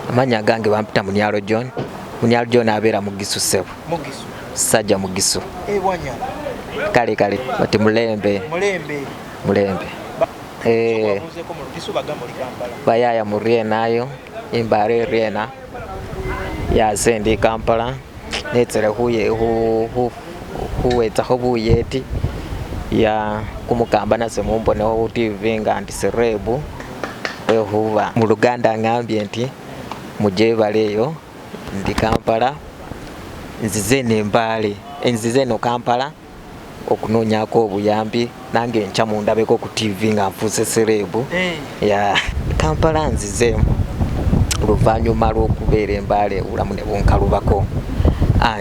Amanya gange bampita Munyalo John. Munyalo John abeera Mugisu sebo. Mugisu. Sajja Mugisu. Wanya. Kale bati Mulembe. Mulembe. Bayaya Muriena ayo. Imbare Riena. Ya sendi Kampala. Netsere huweta hobuyeti. Ya kumukamba nase mumboneho TV nga antiserebu. Huwa mu Luganda ngambye nti mujebaleyo ndi Kampala nzize nembale enzize no Kampala okunoonyako obuyambi nange ncha mundabeko ku TV nga nfuse serebu ya Kampala nzize oluvannyuma lw'okubeera embale obulamu ne bunkalubako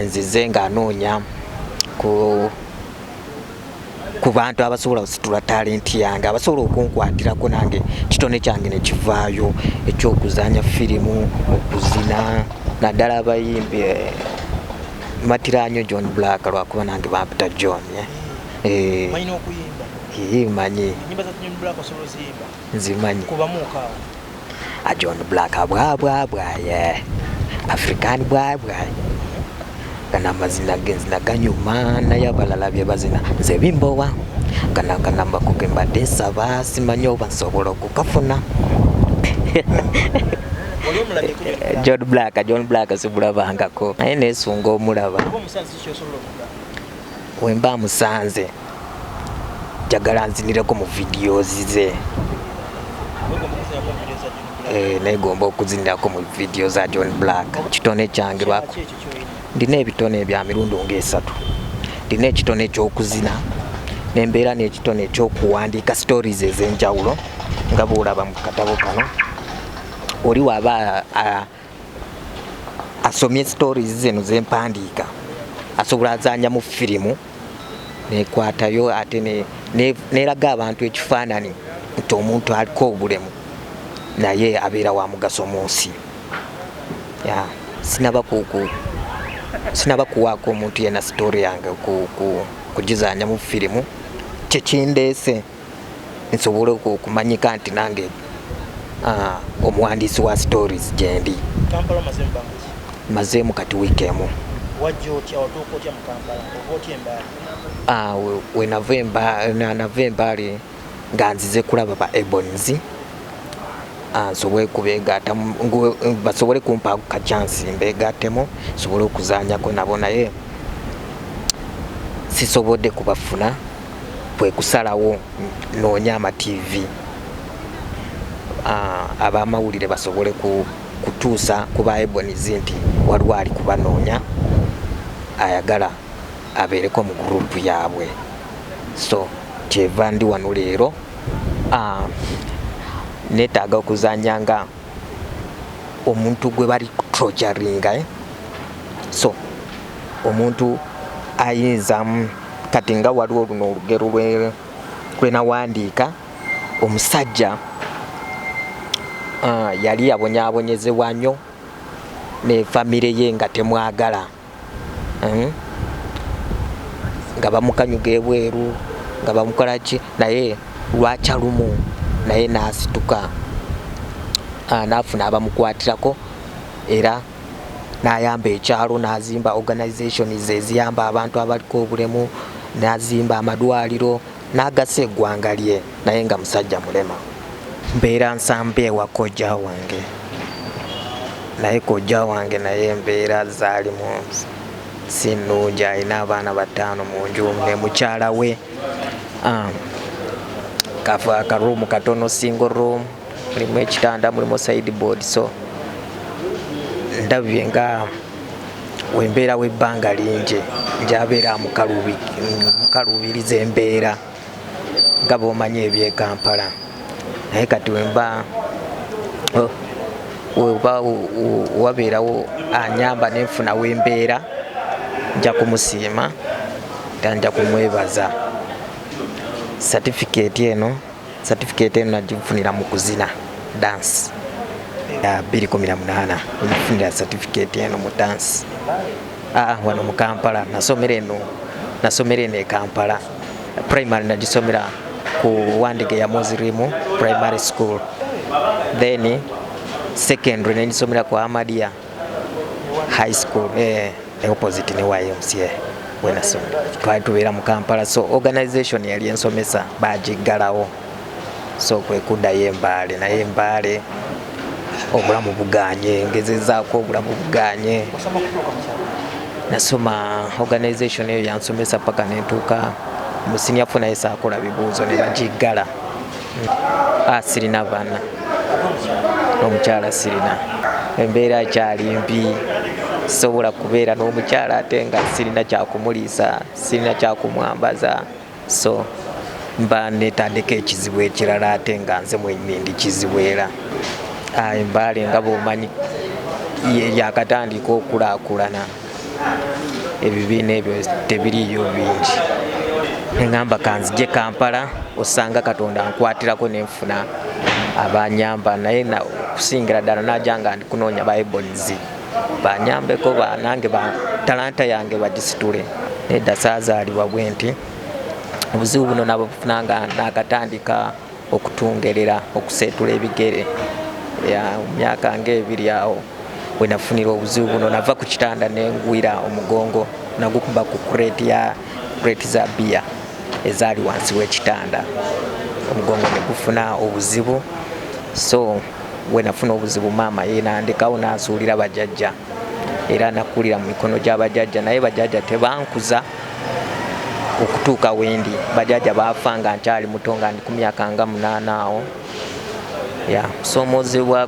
nzize nga anoonya ku bantu abasobola okusitula talenti yange abasobola okunkwatirako nange kitone kyange ne kivaayo ekyokuzanya firimu okuzina naddala abayimbi Matiranyo John Black lwakuba nange bampita John manyi n'okuyimba manyi nyimba za John Black osobola oziyimba nzimanyi kubamuukaawo John Black bwabwaye African bwabwaye kana mazina genzina ganyuma naye abalala bye bazina nze bimbowa kana mbakuge mbadde nsaba simanyi oba nsobola okukafuna John Black sibulabangako naye neesunga omulaba wemba musanze njagala nzinireko mu videos ze negomba okuzinirako mu video za John Black kitone kyange lwako ndina ebitone ebya mirundi ng'esatu ndina ekitone ekyokuzina nembeera n'ekitone ekyokuwandiika stories ez'enjawulo nga bw'olaba mu katabo kano oli waba asomye stories zeno zempandiika asobola azanya mu firimu nekwatayo ate neraga abantu ekifaanani nti omuntu aliko obulemu naye abeera wa mugaso mu nsi sinaba kuwaako omuntu yena story yange kugizanya mu firimu kyekindeese nsobole okumanyika nti nange omuwandiisi wa stories gyendi mazeemu kati wiiki emu wenava embaale nga nzize kulaba ba Ebonies nsobole kubeegatta basobole kumpa ka chance mbeegattemu nsobole okuzanyako nabo naye sisobodde kubafuna bwe kusalawo noonya ama TV abamawulire basobole kutuusa ku ba Ebonies nti waliwo ali kubanoonya ayagala abeereko mu gurupu yaabwe so kyeva ndi wano leero netaaga okuzanya nga omuntu gwe bali torturinga so omuntu ayinza kati nga waliwo luno olugero lwenawandiika omusajja yali yabonyaabonyezebwa nnyo ne famire ye nga temwagala nga bamukanyuga ebweru nga bamukola ki naye lwaca lumu naye n'asituka n'afuna abamukwatirako era n'ayamba ekyalo n'azimba organizations eziyamba abantu abaliko obulemu n'azimba amadwaliro n'agasa eggwanga lye naye nga musajja mulema mbeera nsamba ewa kojja wange naye kojja wange naye embeera zaalimu si nnungi alina abaana 5 mu nju ne mukyala we kafa akaruumu katono single room mulimu ekitanda mulimu sideboard so ndabye nga wembeera w'ebbanga lingi njabeera mukalubiriza embeera nga bw'omanyi eby'e Kampala naye kati wemba wabeerawo anyamba nenfunawo embeera nja kumusiima era nja kumwebaza certificate eno nagifunira mu kuzina dance ya 2018 nafunira certificate eno mu dance wano mu Kampala nasomera eno e Kampala primary nagisomera ku Wandige ya Mozirimu primary school then secondary n'ensomera ku Ahmadiyya high school opposite ne YMCA wenasomera twali tubeera mu Kampala, so organization yali ensomesa bagiggalawo, so kwe kuddayo Embaale, naye Embaale obulamu buganye, ngezezaako obulamu buganye. Nasoma organization eyo yansomesa paka nentuuka mu senior fu, naye saakola bibuuzo ne bagiggala. Sirina baana, n'omukyala sirina, embeera kyali mbi, sobola kubeera n'omukyala ate nga sirina kyakumuliisa, sirina kyakumwambaza, so mba netaddeko ekizibu ekirala ate nga nze mwennyini ndi kizibu era. Embaale nga bw'omanyi yakatandika okulaakulana, ebibiina ebyo tebiriyo bingi. Ngamba kanzije Kampala, osanga Katonda nkwatirako nenfuna abanyamba, naye okusingira ddala najja nga ndi kunoonya Bibles banyambeko nange talanta yange bagisitule. Nedda saazaalibwa bwe nti obuzibu buno nabufuna nga nakatandika okutungerera, okuseetula ebigere. Mu myaka ng'ebiri awo we nafunira obuzibu buno, nava ku kitanda nengwira omugongo, nagukuba ku crate za bbiya ezaali wansi w'ekitanda, omugongo ne gufuna obuzibu. So we nafuna obuzibu maama nandekawo nansuulira bajjajja, era nakulira mu mikono gy'abajjajja, naye bajjajja tebankuza okutuuka wendi. Bajjajja baafa nga nkyali muto, nga ndi ku myaka nga 8 awo. Kusoomoozebwa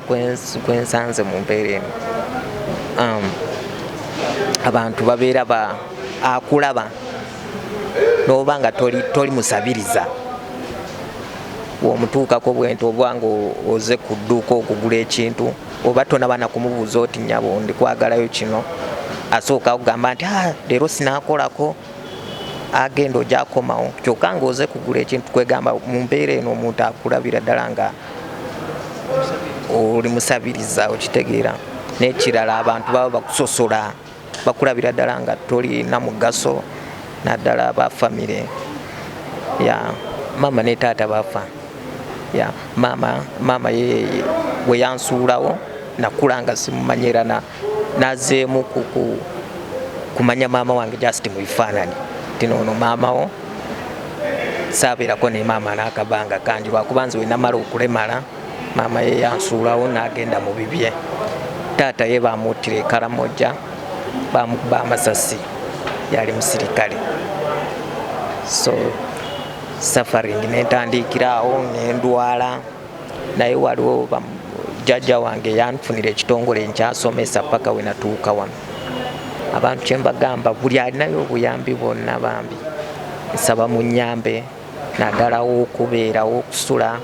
kwensanze mu mbeera eno, abantu babeera akulaba n'oba nga toli musabiriza, bw'omutuukako bwenti oba nga oze ku dduuka okugula ekintu, oba tonaba na kumubuuza oti nnyabo ndi kwagalayo kino, asooka okugamba nti leero sinaakolako, agenda ojja akomawo. Kyokka nga oze kugula ekintu, kwegamba mu mbeera eno omuntu akulabira ddala nga oli musabiriza, okitegeera. N'ekirala abantu baba bakusosola, bakulabira ddala nga tolina mugaso, naddala aba famire. Maama ne taata bafa. Maama we yansuulawo nakula nga simumanyira, nazeemu kumanya maama wange just mu bifaananyi, tinono maama wo saabeerako ne maama n'akabanga kangi, lwakuba nze we namala okulemala maama ye yansuulawo n'agenda mu bibye. Taata ye baamuttira e Karamoja, baamukuba amasasi, yali musirikale. So suffering netandikira awo nendwala, naye waliwo jjajja wange yanfunira ekitongole nkyasomesa paka we natuuka wano. Abantu kye mbagamba, buli alinayo obuyambi bwonna bambi, nsaba munnyambe naddala w'okubeerawo okusula,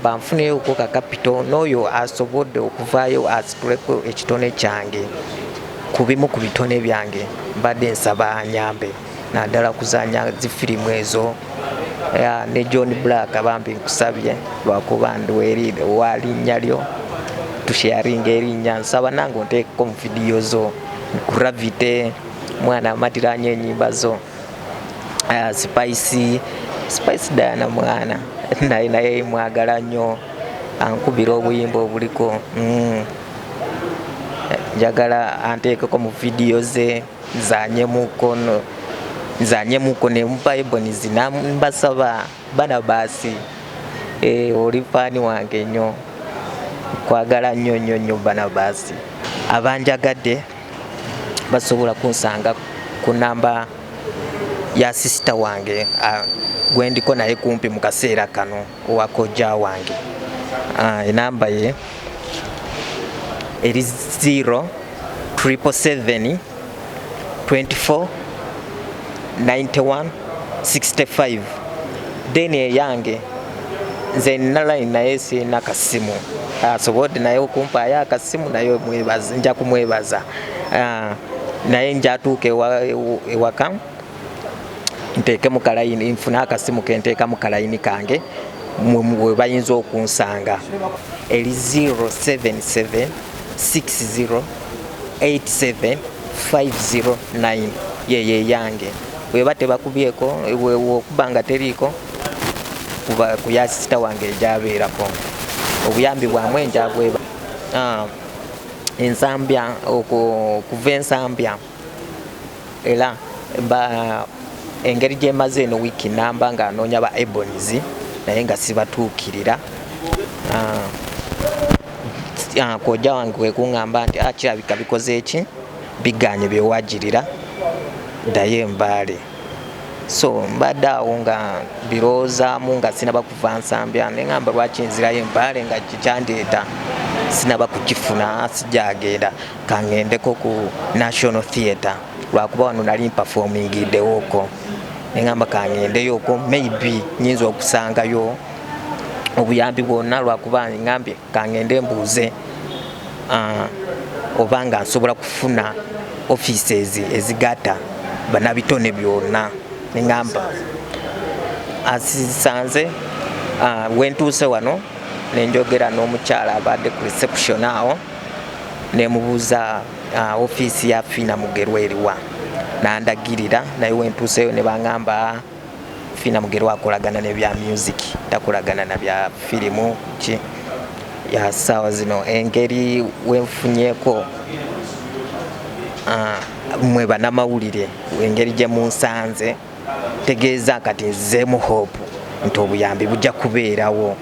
banfunireko ka kapito, n'oyo asobodde okuvaayo asituleko ekitone kyange ku bimu ku bitone byange, mbadde nsaba anyambe naddala kuzaanya zifirimu ezo. Ne John Black bambi nkusabye, lwakuba ndi walinnya lyo tusharinga erinnya, nsaba nange onteekeko mu vidiyo zo, nkuravite mwana amatiranya ennyimba zo. Spice Diana mwana naye mwagala nnyo, ankubira obuyimba obuliko, njagala anteekeko mu vidiyo ze, nzanyemuko ne mu Bibles nambasaba. Barnabas oli faani wange nnyo, kwagala nnyo Barnabas. Abanjagadde basobola kunsanga ku namba ya sister wange gwendiko naye kumpi mu kaseera kano, owa kojja wange. Enamba ye eri 077 24 91 65. Then eyange nze nina line naye sirina kasimu, asobodde naye okumpaayo akasimu, naye nja kumwebaza. Naye njatuuka ewaka nteeke mu kalayini, nfuna akasimu kenteeka mu kalayini kange we bayinza okunsanga. Eri 077 60 87 509 ye yange. Weba tebakubyeko, okuba nga teriiko kuba ku ya sisita wange egyabeerako. Obuyambi bwamwe njabweba. ensambya okuva ensambya era engeri gyemaze eno wiiki namba nga anoonya ba Ebonies naye nga sibatuukirira. Kojja wange kwekuŋŋamba nti kirabika bikoze eki biganye byewagirira ddayo Embaale. So mbadde awo nga birowoozaamu nga sinaba kuva nsambya neŋŋamba lwaki nzirayo Embaale nga kikyandeeta sinaba kukifuna sijagenda kangendeko ku National Theatre lwakuba wano nali mpafomingiddewoko neŋŋamba kangendeyo okwo maybe nyinza okusangayo obuyambi bwonna lwakuba ngambye kangende mbuuze oba nga nsobola kufuna offices ezigatta bannabitone byonna. Neŋŋamba asisanze wentuuse wano nenjogera n'omukyala abadde ku reception awo nemubuuza office ya Fiina Mugerwa eriwa nandagirira naye wentuuseyo ne baŋŋamba Fiina Mugerwa akolagana nebya music takolagana na bya firimu ki ya sawa zino. Engeri wenfunyeko mwe bannamawulire engeri gye munsanze tegeeza kati nzeemu hope nti obuyambi bujja kubeerawo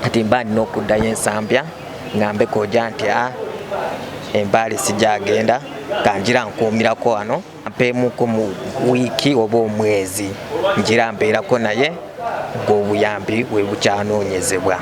kati mba nina okuddayo ensambya ngambe Kojja nti Embaale sijagenda kanjira nkuumirako wano mpeemuko mu wiiki oba omwezi njira mbeerako naye ng'obuyambi bwe bukyanoonyezebwa.